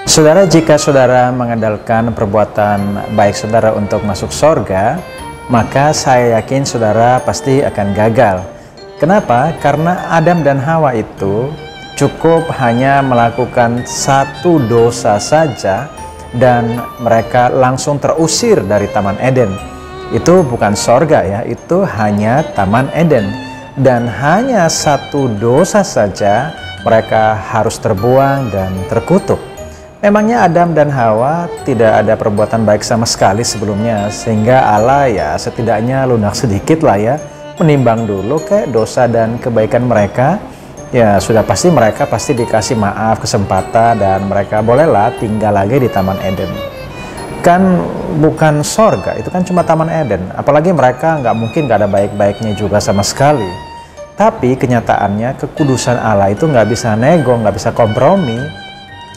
Saudara, jika saudara mengandalkan perbuatan baik saudara untuk masuk sorga, maka saya yakin saudara pasti akan gagal. Kenapa? Karena Adam dan Hawa itu cukup hanya melakukan satu dosa saja dan mereka langsung terusir dari Taman Eden. Itu bukan sorga ya, itu hanya Taman Eden. Dan hanya satu dosa saja mereka harus terbuang dan terkutuk. Memangnya Adam dan Hawa tidak ada perbuatan baik sama sekali sebelumnya, sehingga Allah ya setidaknya lunak sedikit lah ya, menimbang dulu ke dosa dan kebaikan mereka. Ya sudah pasti mereka pasti dikasih maaf, kesempatan, dan mereka bolehlah tinggal lagi di Taman Eden. Kan bukan sorga, itu kan cuma Taman Eden. Apalagi mereka nggak mungkin nggak ada baik-baiknya juga sama sekali. Tapi kenyataannya kekudusan Allah itu nggak bisa nego, nggak bisa kompromi.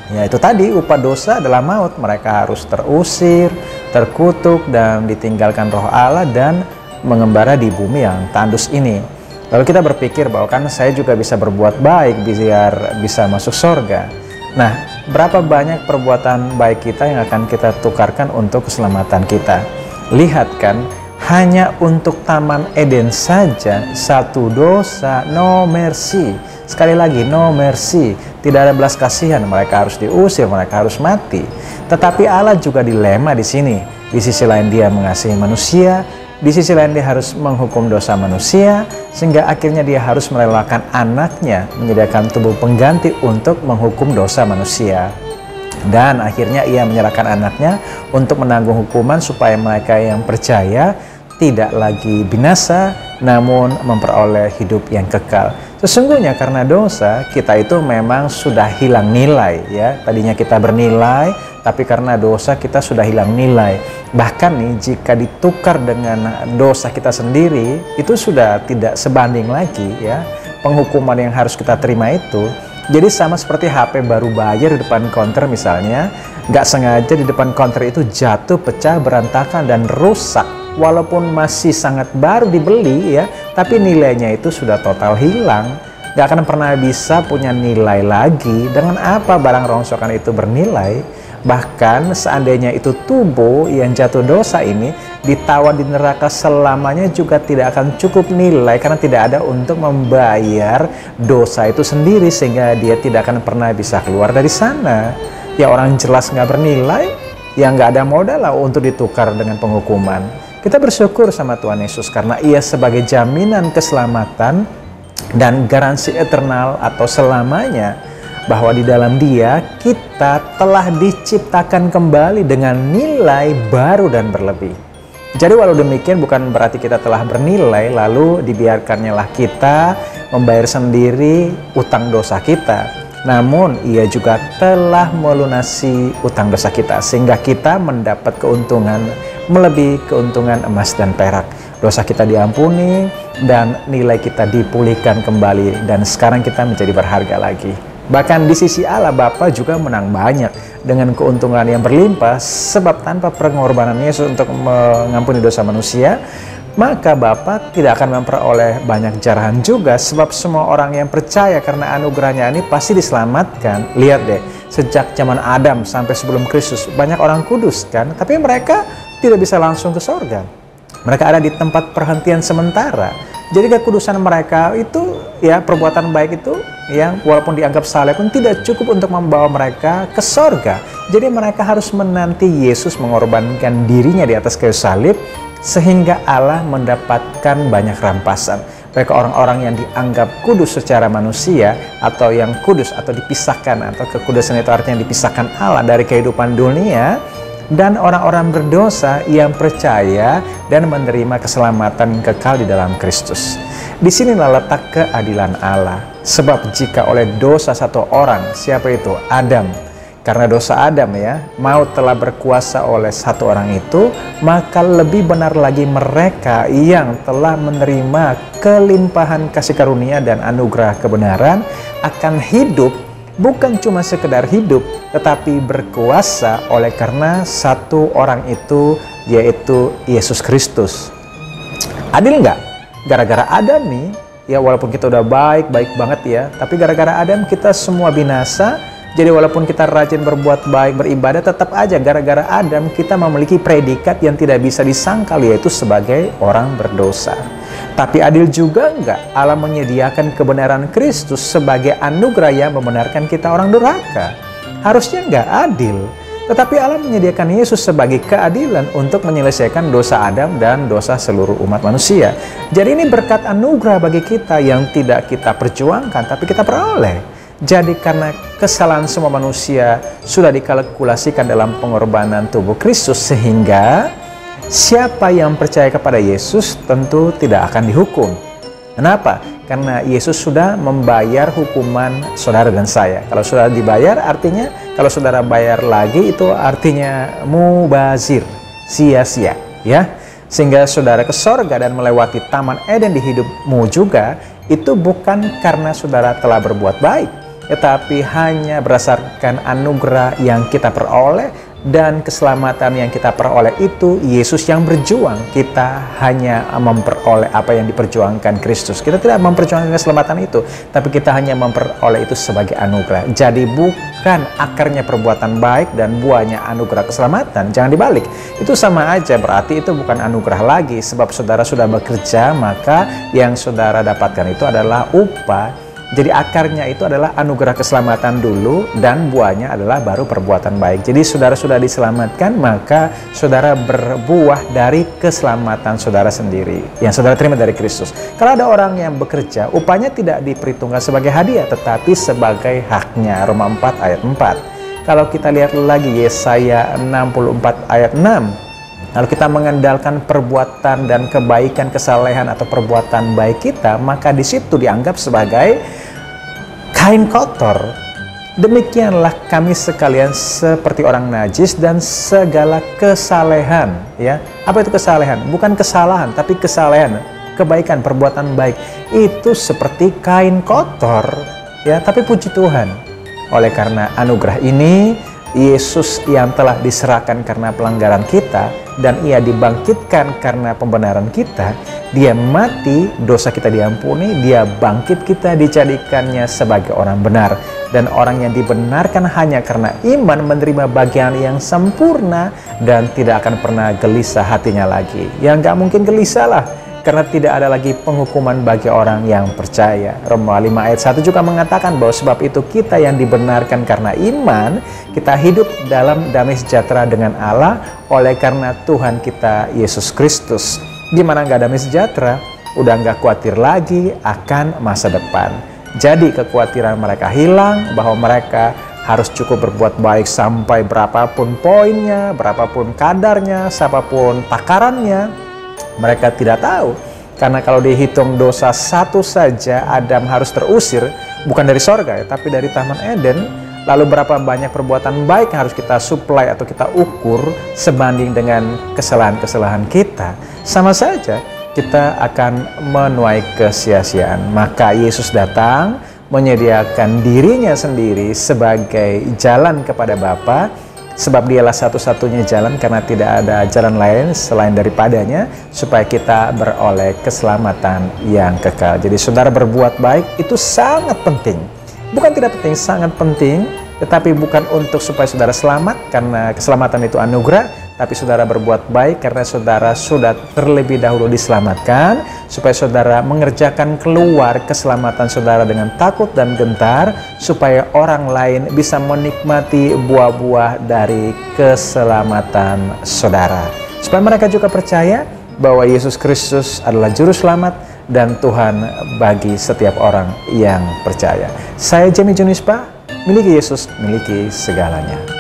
Ya itu tadi, upah dosa adalah maut. Mereka harus terusir, terkutuk, dan ditinggalkan roh Allah dan mengembara di bumi yang tandus ini. Lalu kita berpikir bahwa kan saya juga bisa berbuat baik biar bisa masuk surga. Nah, berapa banyak perbuatan baik kita yang akan kita tukarkan untuk keselamatan kita? Lihat kan, hanya untuk Taman Eden saja satu dosa, no mercy. Sekali lagi, no mercy. Tidak ada belas kasihan, mereka harus diusir, mereka harus mati. Tetapi Allah juga dilema di sini. Di sisi lain dia mengasihi manusia, di sisi lain dia harus menghukum dosa manusia, sehingga akhirnya dia harus merelakan anaknya, menyediakan tubuh pengganti untuk menghukum dosa manusia. Dan akhirnya ia menyerahkan anaknya untuk menanggung hukuman supaya mereka yang percaya tidak lagi binasa, namun memperoleh hidup yang kekal. Sesungguhnya karena dosa, kita itu memang sudah hilang nilai ya. Tadinya kita bernilai, tapi karena dosa kita sudah hilang nilai. Bahkan nih, jika ditukar dengan dosa kita sendiri, itu sudah tidak sebanding lagi ya. Penghukuman yang harus kita terima itu. Jadi sama seperti HP baru bayar di depan counter misalnya, nggak sengaja di depan counter itu jatuh, pecah, berantakan, dan rusak. Walaupun masih sangat baru dibeli ya, tapi nilainya itu sudah total hilang. Gak akan pernah bisa punya nilai lagi. Dengan apa barang rongsokan itu bernilai? Bahkan seandainya itu tubuh yang jatuh dosa ini ditawan di neraka selamanya juga tidak akan cukup nilai, karena tidak ada untuk membayar dosa itu sendiri, sehingga dia tidak akan pernah bisa keluar dari sana. Ya orang jelas nggak bernilai, ya nggak ada modal lah untuk ditukar dengan penghukuman. Kita bersyukur sama Tuhan Yesus karena ia sebagai jaminan keselamatan dan garansi eternal atau selamanya, bahwa di dalam dia kita telah diciptakan kembali dengan nilai baru dan berlebih. Jadi walau demikian bukan berarti kita telah bernilai lalu dibiarkannya lah kita membayar sendiri utang dosa kita. Namun ia juga telah melunasi utang dosa kita, sehingga kita mendapat keuntungan melebihi keuntungan emas dan perak. Dosa kita diampuni dan nilai kita dipulihkan kembali, dan sekarang kita menjadi berharga lagi. Bahkan di sisi Allah Bapa juga menang banyak dengan keuntungan yang berlimpah, sebab tanpa pengorbanan Yesus untuk mengampuni dosa manusia, maka Bapa tidak akan memperoleh banyak jarahan juga, sebab semua orang yang percaya karena anugerahnya ini pasti diselamatkan. Lihat deh, sejak zaman Adam sampai sebelum Kristus banyak orang kudus kan, tapi mereka tidak bisa langsung ke sorga. Mereka ada di tempat perhentian sementara. Jadi kekudusan mereka itu ya, perbuatan baik itu yang walaupun dianggap saleh pun tidak cukup untuk membawa mereka ke sorga. Jadi mereka harus menanti Yesus mengorbankan dirinya di atas kayu salib, sehingga Allah mendapatkan banyak rampasan. Baik orang-orang yang dianggap kudus secara manusia, atau yang kudus atau dipisahkan, atau kekudusan itu artinya dipisahkan Allah dari kehidupan dunia, dan orang-orang berdosa yang percaya dan menerima keselamatan kekal di dalam Kristus. Disinilah letak keadilan Allah. Sebab jika oleh dosa satu orang, siapa itu? Adam. Karena dosa Adam ya, maut telah berkuasa oleh satu orang itu, maka lebih benar lagi mereka yang telah menerima kelimpahan kasih karunia dan anugerah kebenaran akan hidup, bukan cuma sekedar hidup, tetapi berkuasa oleh karena satu orang itu, yaitu Yesus Kristus. Adil nggak? Gara-gara Adam nih, ya walaupun kita udah baik banget ya, tapi gara-gara Adam kita semua binasa. Jadi walaupun kita rajin berbuat baik, beribadah, tetap aja gara-gara Adam kita memiliki predikat yang tidak bisa disangkal, yaitu sebagai orang berdosa. Tapi adil juga enggak Allah menyediakan kebenaran Kristus sebagai anugerah yang membenarkan kita orang durhaka? Harusnya enggak adil. Tetapi Allah menyediakan Yesus sebagai keadilan untuk menyelesaikan dosa Adam dan dosa seluruh umat manusia. Jadi ini berkat anugerah bagi kita yang tidak kita perjuangkan, tapi kita peroleh. Jadi karena kesalahan semua manusia sudah dikalkulasikan dalam pengorbanan tubuh Kristus, sehingga siapa yang percaya kepada Yesus tentu tidak akan dihukum. Kenapa? Karena Yesus sudah membayar hukuman saudara dan saya. Kalau sudah dibayar, artinya kalau saudara bayar lagi itu artinya mubazir, sia-sia, ya. Sehingga saudara ke sorga dan melewati Taman Eden di hidupmu juga, itu bukan karena saudara telah berbuat baik, tetapi hanya berdasarkan anugerah yang kita peroleh. Dan keselamatan yang kita peroleh itu Yesus yang berjuang. Kita hanya memperoleh apa yang diperjuangkan Kristus. Kita tidak memperjuangkan keselamatan itu, tapi kita hanya memperoleh itu sebagai anugerah. Jadi bukan akarnya perbuatan baik dan buahnya anugerah keselamatan. Jangan dibalik. Itu sama aja, berarti itu bukan anugerah lagi. Sebab saudara sudah bekerja, maka yang saudara dapatkan itu adalah upah. Jadi akarnya itu adalah anugerah keselamatan dulu, dan buahnya adalah baru perbuatan baik. Jadi saudara sudah diselamatkan, maka saudara berbuah dari keselamatan saudara sendiri yang saudara terima dari Kristus. Kalau ada orang yang bekerja, upahnya tidak diperhitungkan sebagai hadiah, tetapi sebagai haknya. Roma 4 ayat 4. Kalau kita lihat lagi Yesaya 64 ayat 6, lalu kita mengandalkan perbuatan dan kebaikan, kesalehan atau perbuatan baik kita, maka di situ dianggap sebagai kain kotor. Demikianlah kami sekalian seperti orang najis, dan segala kesalehan, ya. Apa itu kesalehan? Bukan kesalahan, tapi kesalehan, kebaikan, perbuatan baik itu seperti kain kotor, ya. Tapi puji Tuhan, oleh karena anugerah ini, Yesus yang telah diserahkan karena pelanggaran kita, dan ia dibangkitkan karena pembenaran kita. Dia mati, dosa kita diampuni, dia bangkit, kita dijadikannya sebagai orang benar. Dan orang yang dibenarkan hanya karena iman menerima bagian yang sempurna, dan tidak akan pernah gelisah hatinya lagi. Ya nggak mungkin gelisah lah, karena tidak ada lagi penghukuman bagi orang yang percaya. Roma 5 ayat 1 juga mengatakan bahwa sebab itu kita yang dibenarkan karena iman, kita hidup dalam damai sejahtera dengan Allah oleh karena Tuhan kita Yesus Kristus. Gimana nggak damai sejahtera? Udah nggak khawatir lagi akan masa depan. Jadi kekhawatiran mereka hilang, bahwa mereka harus cukup berbuat baik sampai berapapun poinnya, berapapun kadarnya, siapapun takarannya. Mereka tidak tahu, karena kalau dihitung dosa satu saja, Adam harus terusir, bukan dari sorga ya, tapi dari Taman Eden. Lalu berapa banyak perbuatan baik yang harus kita suplai atau kita ukur sebanding dengan kesalahan-kesalahan kita, sama saja kita akan menuai kesia-siaan. Maka Yesus datang menyediakan dirinya sendiri sebagai jalan kepada Bapa, sebab dialah satu-satunya jalan, karena tidak ada jalan lain selain daripadanya, supaya kita beroleh keselamatan yang kekal. Jadi saudara berbuat baik itu sangat penting. Bukan tidak penting, sangat penting. Tetapi bukan untuk supaya saudara selamat, karena keselamatan itu anugerah. Tapi saudara berbuat baik karena saudara sudah terlebih dahulu diselamatkan, supaya saudara mengerjakan keluar keselamatan saudara dengan takut dan gentar, supaya orang lain bisa menikmati buah-buah dari keselamatan saudara. Supaya mereka juga percaya bahwa Yesus Kristus adalah Juru Selamat dan Tuhan bagi setiap orang yang percaya. Saya Jamie Junispa, miliki Yesus, miliki segalanya.